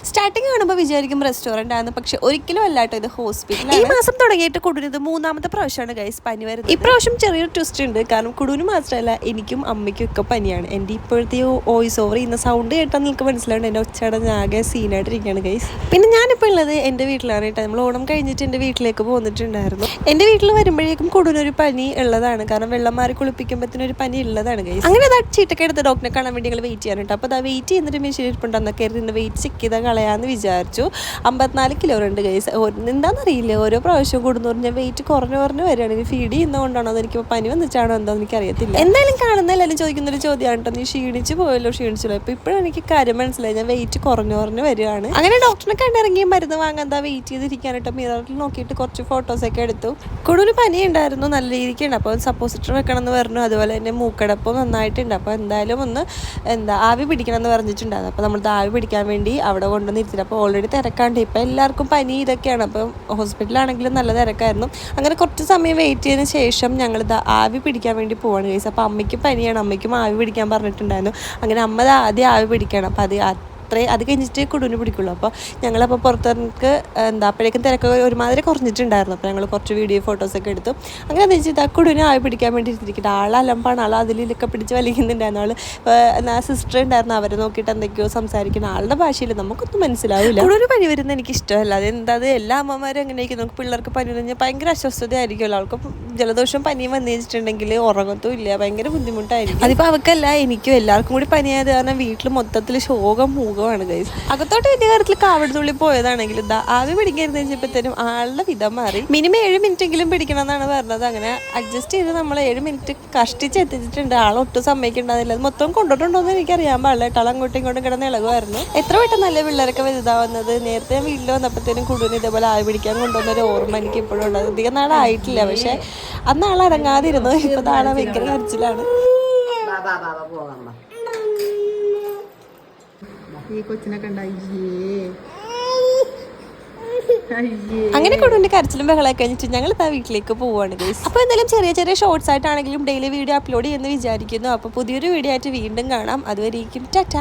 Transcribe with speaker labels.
Speaker 1: Starting കാണുമ്പോൾ വിചാരിക്കും restaurant ആണ്, പക്ഷെ ഒരിക്കലും അല്ലാട്ടോ, ഇത് ഹോസ്പിറ്റൽ. ഈ മാസം തുടങ്ങിയിട്ട് കുടുന്നത് 3ാമത്തെ പ്രാവശ്യമാണ് ഗൈസ് പനി വരുന്നത്. ഇപ്രാവശ്യം ചെറിയൊരു ട്വിസ്റ്റ് ഉണ്ട്, കാരണം കുടുവിന് മാത്രമല്ല എനിക്കും അമ്മയ്ക്കും ഒക്കെ പനിയാണ്. എൻ്റെ ഇപ്പോഴത്തെ വോയിസ് ഓവർ ചെയ്യുന്ന സൗണ്ട് കേട്ടാൽ നിങ്ങൾക്ക് മനസ്സിലാവുണ്ട് എൻ്റെ ഒച്ചടഞ്ഞ ആകെ സീനായിട്ടിരിക്കുകയാണ് ഗൈസ്. പിന്നെ ഞാനിപ്പോൾ ഉള്ളത് എൻ്റെ വീട്ടിലാണ് കേട്ടോ. നമ്മൾ ഓണം കഴിഞ്ഞിട്ട് എൻ്റെ വീട്ടിലേക്ക് പോന്നിട്ടുണ്ടായിരുന്നു. എൻ്റെ വീട്ടിൽ വരുമ്പോഴേക്കും കുടുവിനൊരു പനി ഉള്ളതാണ്, കാരണം വെള്ളം മാറി കുളിപ്പിക്കുമ്പോഴത്തേനൊരു പനി ഉള്ളതാണ് ഗൈസ്. അങ്ങനെ അത് ചീട്ടൊക്കെ എടുത്ത് ഡോക്ടറെ കാണാൻ വേണ്ടി ഞങ്ങൾ വെയിറ്റ് ചെയ്യാൻ കേട്ടോ. അപ്പോൾ അത് വെയിറ്റ് ചെയ്യുന്നൊരു മെഷീൻ ഇരിപ്പുണ്ട്, അന്നൊക്കെ ഇരുന്ന് വെയിറ്റ് ചെക്ക് ചെയ്താൽ കളയാമെന്ന് വിചാരിച്ചു. 54 കിലോ ഉണ്ട് ഗൈസ്. എന്താണെന്നറിയില്ല, ഓരോ പ്രാവശ്യം കൂടുന്നോറും ഞാൻ വെയിറ്റ് കുറഞ്ഞു വരികയാണ്. ഇനി ഫീഡ് ചെയ്യുന്നതുകൊണ്ടാണോ അതെനിക്ക് പനി വന്നിട്ടാണോ എന്താണെന്ന് എനിക്കറിയത്തില്ല. എന്തായാലും കാണുന്ന എല്ലാവരും ചോദിക്കുന്നൊരു ചോദ്യമാണ് കേട്ടോ, നീ ക്ഷീണിച്ചല്ലോ. ഇപ്പോൾ ഇപ്പോഴും എനിക്ക് കാര്യം മനസ്സിലായി, ഞാൻ വെയിറ്റ് കുറഞ്ഞു വരികയാണ്. അങ്ങനെ ഡോക്ടറിനെ കണ്ടിറങ്ങി മരുന്ന് വാങ്ങാൻ എന്താ വെയിറ്റ് ചെയ്തിരിക്കാനായിട്ട് മിററിൽ നോക്കിയിട്ട് കുറച്ച് ഫോട്ടോസൊക്കെ എടുത്തു. കൂടുതൽ പനി ഉണ്ടായിരുന്നു, നല്ല രീതിക്കുണ്ട്. അപ്പോൾ സപ്പോസിറ്റർ വെക്കണം എന്ന് പറഞ്ഞു. അതുപോലെ തന്നെ മൂക്കടപ്പം നന്നായിട്ടുണ്ട്. അപ്പോൾ എന്തായാലും ഒന്ന് ആവി പിടിക്കണം എന്ന് പറഞ്ഞിട്ടുണ്ടായിരുന്നു. അപ്പോൾ നമ്മൾ ആവി പിടിക്കാൻ വേണ്ടി അവിടെ കൊണ്ടുവന്ന് ഇരുത്തില്ല. അപ്പോൾ ഓൾറെഡി തിരക്കാണ്ട്, ഇപ്പോൾ എല്ലാവർക്കും പനി ഇതൊക്കെയാണ്. അപ്പം ഹോസ്പിറ്റലാണെങ്കിലും നല്ല തിരക്കായിരുന്നു. അങ്ങനെ കുറച്ച് സമയം വെയിറ്റ് ചെയ്തതിന് ശേഷം ഞങ്ങൾ ആവി പിടിക്കാൻ വേണ്ടി പോവാണ് ഗൈസ്. അപ്പോൾ അമ്മയ്ക്കും പനിയാണ്, അമ്മയ്ക്കും ആവി പിടിക്കാൻ പറഞ്ഞിട്ടുണ്ടായിരുന്നു. അങ്ങനെ അമ്മ ആദ്യം ആവി പിടിക്കണം. അപ്പോൾ അത് കഴിഞ്ഞിട്ട് കുടുവിന് പിടിക്കുള്ളൂ. അപ്പോൾ ഞങ്ങളപ്പോൾ പുറത്തേക്ക് അപ്പോഴേക്കും തിരക്ക് ഒരുമാതിരി കുറഞ്ഞിട്ടുണ്ടായിരുന്നു. അപ്പോൾ ഞങ്ങൾ കുറച്ച് വീഡിയോ ഫോട്ടോസൊക്കെ എടുത്തു. അങ്ങനെ എന്ന് വെച്ചാൽ കുടുവിനെ ആവി പിടിക്കാൻ വേണ്ടി ഇരിക്കട്ടെ. ആളലമ്പാണ്, ആൾ അതിലൊക്കെ പിടിച്ച് വലിക്കുന്നുണ്ടായിരുന്നു. ആൾ സിസ്റ്റർ ഉണ്ടായിരുന്നു, അവരെ നോക്കിയിട്ട് എന്തൊക്കെയോ സംസാരിക്കുന്ന ആളുടെ ഭാഷയിൽ നമുക്കൊന്നും മനസ്സിലാവില്ല. കുടുവിന് പനി വരുന്നത് എനിക്ക് ഇഷ്ടമല്ല. അതെന്താ എല്ലാ അമ്മമാരും എങ്ങനെയൊക്കെ നമുക്ക് പിള്ളേർക്ക് പനി കഴിഞ്ഞാൽ ഭയങ്കര അസ്വസ്ഥതയായിരിക്കുമല്ലോ. അവൾക്ക് ജലദോഷം പനിയും വന്നു വെച്ചിട്ടുണ്ടെങ്കിൽ ഉറങ്ങത്തും ഇല്ല, ഭയങ്കര ബുദ്ധിമുട്ടായിരിക്കും. അതിപ്പോൾ അവൾക്കല്ല, എനിക്കും എല്ലാവർക്കും കൂടി പനിയായത് കാരണം വീട്ടിൽ മൊത്തത്തിൽ ശോകം മൂകമാണ് ഗൈസ്. അകത്തോട്ട് വലിയ കാര്യത്തിൽ കാവടുതുള്ളി പോയതാണെങ്കിൽ ആവി പിടിക്കരുത് വെച്ചപ്പോഴത്തേനും ആളുടെ വിധം മാറി. മിനിമം 7 മിനിറ്റെങ്കിലും പിടിക്കണം എന്നാണ് പറഞ്ഞത്. അങ്ങനെ അഡ്ജസ്റ്റ് ചെയ്ത് നമ്മൾ 7 മിനിറ്റ് കഷ്ടിച്ചെത്തിച്ചിട്ടുണ്ട്. ആളൊട്ടും സമ്മതിക്കണ്ടാവില്ല. അത് മൊത്തം കൊണ്ടിട്ടുണ്ടോ എന്ന് എനിക്കറിയാൻ പാടില്ല. ആൾ അങ്ങോട്ടും ഇങ്ങോട്ടും കിടന്ന് ഇളകുമായിരുന്നു. എത്ര പെട്ടെന്ന് നല്ല പിള്ളേരൊക്കെ വലുതാവുന്നത്. നേരത്തെ ഞാൻ വീട്ടിൽ വന്നപ്പോഴത്തേനും കുടുവിന് ഇതേപോലെ ആവി പിടിക്കാൻ കൊണ്ടുവന്നൊരു ഓർമ്മ എനിക്ക് ഇപ്പോഴും ഉണ്ട്. അധികം നാളായിട്ടില്ല, പക്ഷെ അന്ന് ആൾ അടങ്ങാതിരുന്നു. ഇപ്പൊ ആളെ ഭയങ്കര കരച്ചിലാണ്. ഈ കൊച്ചിനെ അങ്ങനെ കുടുവിന്റെ കരച്ചിലും ബഹളമൊക്കെ കഴിഞ്ഞിട്ട് ഞങ്ങൾ വീട്ടിലേക്ക് പോവുകയാണ് ഗൈസ്. അപ്പോൾ എന്തായാലും ചെറിയ ചെറിയ ഷോർട്സ് ആയിട്ടാണെങ്കിലും ഡെയിലി വീഡിയോ അപ്ലോഡ് ചെയ്യുമെന്ന് വിചാരിക്കുന്നു. അപ്പോൾ പുതിയൊരു വീഡിയോ ആയിട്ട് വീണ്ടും കാണാം. അതുവരേക്കും ടാറ്റാ.